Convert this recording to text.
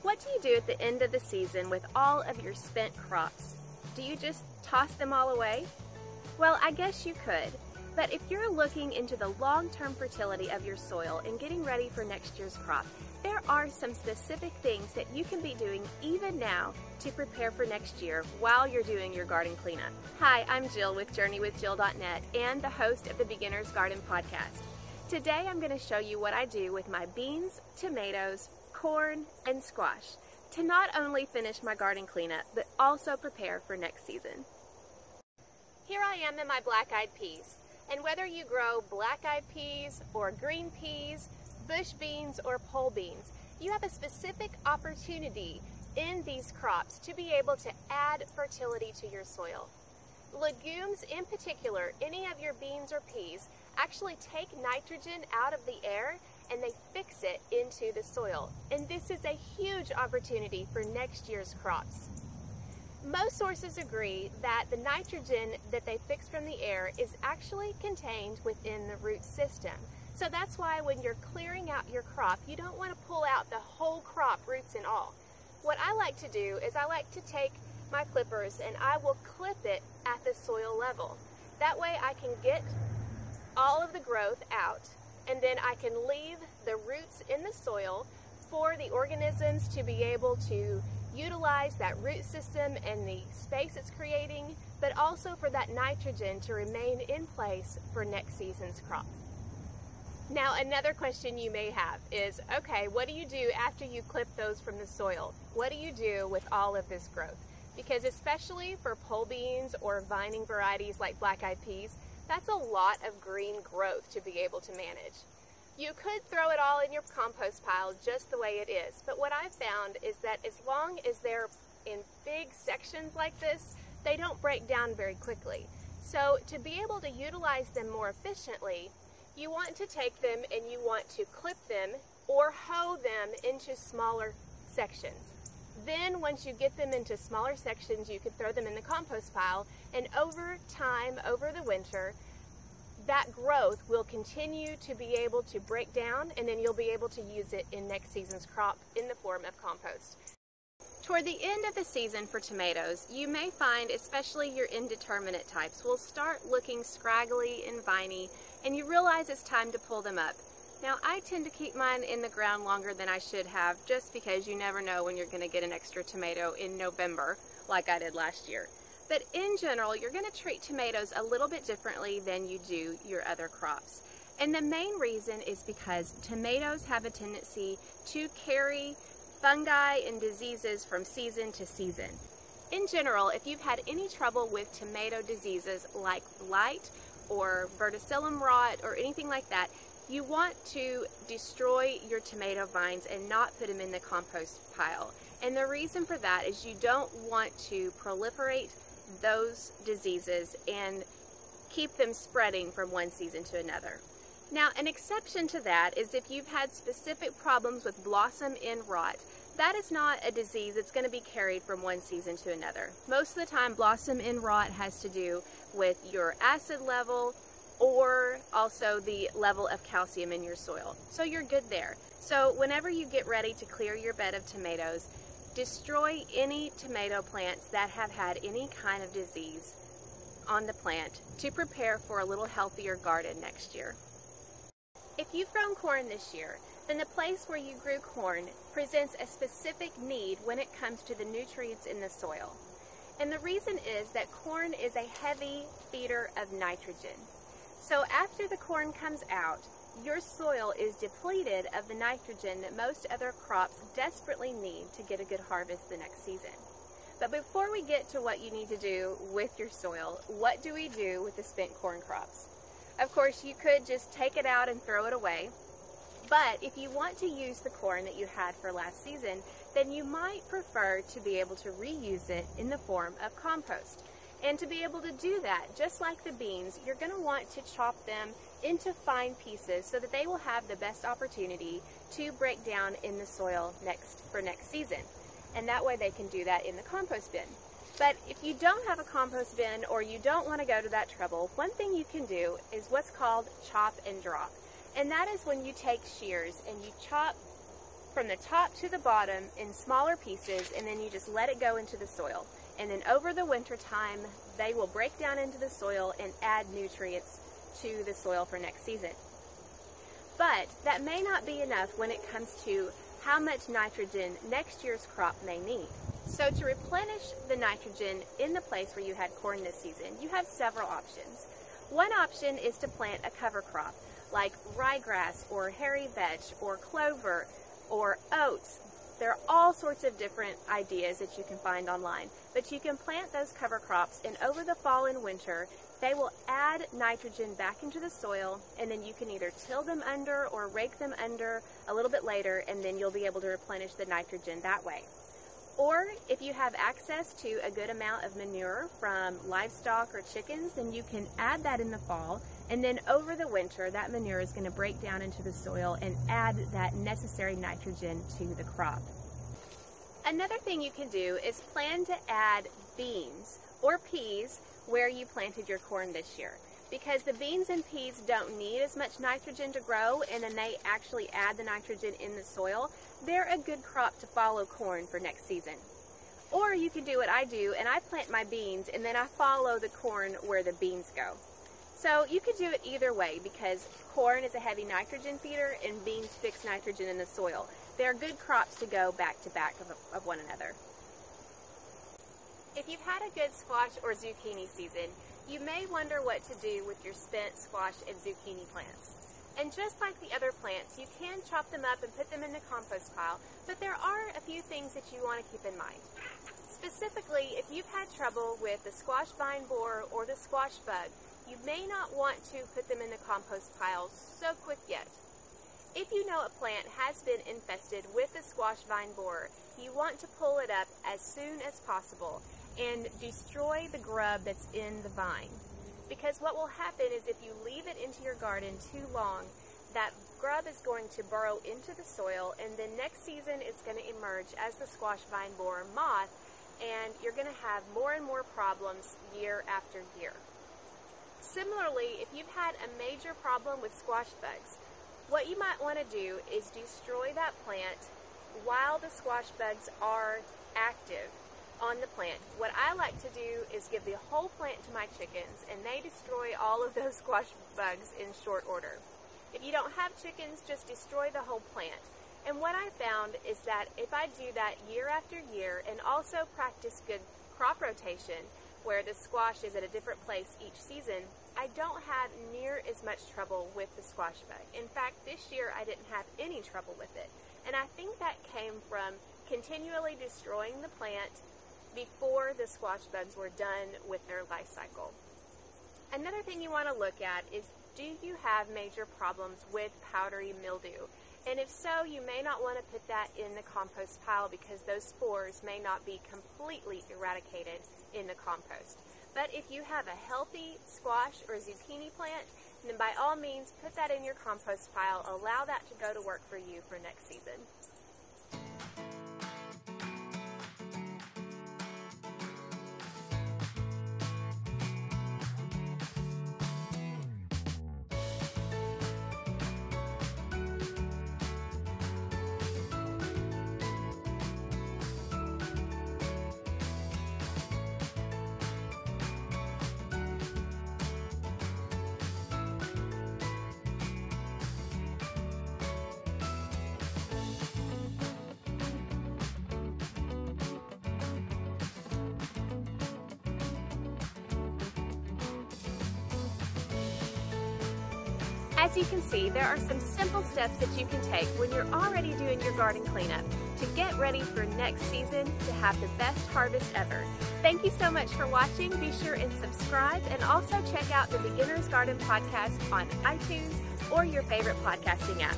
What do you do at the end of the season with all of your spent crops? Do you just toss them all away? Well, I guess you could, but if you're looking into the long-term fertility of your soil and getting ready for next year's crop, there are some specific things that you can be doing even now to prepare for next year while you're doing your garden cleanup. Hi, I'm Jill with JourneyWithJill.net and the host of the Beginner's Garden Podcast. Today I'm going to show you what I do with my beans, tomatoes, corn, and squash to not only finish my garden cleanup, but also prepare for next season. Here I am in my black-eyed peas, and whether you grow black-eyed peas or green peas, bush beans or pole beans, you have a specific opportunity in these crops to be able to add fertility to your soil. Legumes in particular, any of your beans or peas, actually take nitrogen out of the air and they fix it into the soil. And this is a huge opportunity for next year's crops. Most sources agree that the nitrogen that they fix from the air is actually contained within the root system. So that's why when you're clearing out your crop, you don't want to pull out the whole crop, roots and all. What I like to do is I like to take my clippers and I will clip it at the soil level. That way I can get all of the growth out, and then I can leave the roots in the soil for the organisms to be able to utilize that root system and the space it's creating, but also for that nitrogen to remain in place for next season's crop. Now, another question you may have is, okay, what do you do after you clip those from the soil? What do you do with all of this growth? Because especially for pole beans or vining varieties like black-eyed peas, that's a lot of green growth to be able to manage. You could throw it all in your compost pile just the way it is, but what I've found is that as long as they're in big sections like this, they don't break down very quickly. So to be able to utilize them more efficiently, you want to take them and you want to clip them or hoe them into smaller sections. Then once you get them into smaller sections, you could throw them in the compost pile, and over time, over the winter, that growth will continue to be able to break down, and then you'll be able to use it in next season's crop in the form of compost. Toward the end of the season for tomatoes, you may find especially your indeterminate types will start looking scraggly and viney, and you realize it's time to pull them up. Now, I tend to keep mine in the ground longer than I should have, just because you never know when you're going to get an extra tomato in November, like I did last year. But in general, you're going to treat tomatoes a little bit differently than you do your other crops. And the main reason is because tomatoes have a tendency to carry fungi and diseases from season to season. In general, if you've had any trouble with tomato diseases like blight or verticillium rot or anything like that, you want to destroy your tomato vines and not put them in the compost pile. And the reason for that is you don't want to proliferate those diseases and keep them spreading from one season to another. Now, an exception to that is if you've had specific problems with blossom end rot. That is not a disease that's going to be carried from one season to another. Most of the time, blossom end rot has to do with your acid level or also the level of calcium in your soil. So you're good there. So whenever you get ready to clear your bed of tomatoes, destroy any tomato plants that have had any kind of disease on the plant to prepare for a little healthier garden next year. If you've grown corn this year, then the place where you grew corn presents a specific need when it comes to the nutrients in the soil. And the reason is that corn is a heavy feeder of nitrogen. So after the corn comes out, your soil is depleted of the nitrogen that most other crops desperately need to get a good harvest the next season. But before we get to what you need to do with your soil, what do we do with the spent corn crops? Of course, you could just take it out and throw it away. But if you want to use the corn that you had for last season, then you might prefer to be able to reuse it in the form of compost. And to be able to do that, just like the beans, you're going to want to chop them into fine pieces so that they will have the best opportunity to break down in the soil for next season. And that way they can do that in the compost bin. But if you don't have a compost bin or you don't want to go to that trouble, one thing you can do is what's called chop and drop. And that is when you take shears and you chop from the top to the bottom in smaller pieces, and then you just let it go into the soil. And then over the winter time, they will break down into the soil and add nutrients to the soil for next season. But that may not be enough when it comes to how much nitrogen next year's crop may need. So to replenish the nitrogen in the place where you had corn this season, you have several options. One option is to plant a cover crop like ryegrass or hairy vetch or clover or oats. There are all sorts of different ideas that you can find online, but you can plant those cover crops, and over the fall and winter they will add nitrogen back into the soil, and then you can either till them under or rake them under a little bit later, and then you'll be able to replenish the nitrogen that way. Or if you have access to a good amount of manure from livestock or chickens, then you can add that in the fall, and then over the winter that manure is going to break down into the soil and add that necessary nitrogen to the crop. Another thing you can do is plan to add beans or peas where you planted your corn this year, because the beans and peas don't need as much nitrogen to grow, and then they actually add the nitrogen in the soil. They're a good crop to follow corn for next season. Or you can do what I do, and I plant my beans and then I follow the corn where the beans go. So you could do it either way, because corn is a heavy nitrogen feeder and beans fix nitrogen in the soil. They're good crops to go back to back of one another. If you've had a good squash or zucchini season, you may wonder what to do with your spent squash and zucchini plants. And just like the other plants, you can chop them up and put them in the compost pile, but there are a few things that you want to keep in mind. Specifically, if you've had trouble with the squash vine borer or the squash bug, you may not want to put them in the compost pile so quick yet. If you know a plant has been infested with the squash vine borer, you want to pull it up as soon as possible and destroy the grub that's in the vine. Because what will happen is if you leave it into your garden too long, that grub is going to burrow into the soil, and then next season it's going to emerge as the squash vine borer moth, and you're going to have more and more problems year after year. Similarly, if you've had a major problem with squash bugs, what you might want to do is destroy that plant while the squash bugs are active on the plant. What I like to do is give the whole plant to my chickens, and they destroy all of those squash bugs in short order. If you don't have chickens, just destroy the whole plant. And what I found is that if I do that year after year and also practice good crop rotation, where the squash is at a different place each season, I don't have near as much trouble with the squash bug. In fact, this year I didn't have any trouble with it. And I think that came from continually destroying the plant before the squash bugs were done with their life cycle. Another thing you want to look at is, do you have major problems with powdery mildew? And if so, you may not want to put that in the compost pile, because those spores may not be completely eradicated in the compost. But if you have a healthy squash or zucchini plant, then by all means put that in your compost pile. Allow that to go to work for you for next season. As you can see, there are some simple steps that you can take when you're already doing your garden cleanup to get ready for next season to have the best harvest ever. Thank you so much for watching. Be sure and subscribe, and also check out the Beginner's Garden podcast on iTunes or your favorite podcasting app.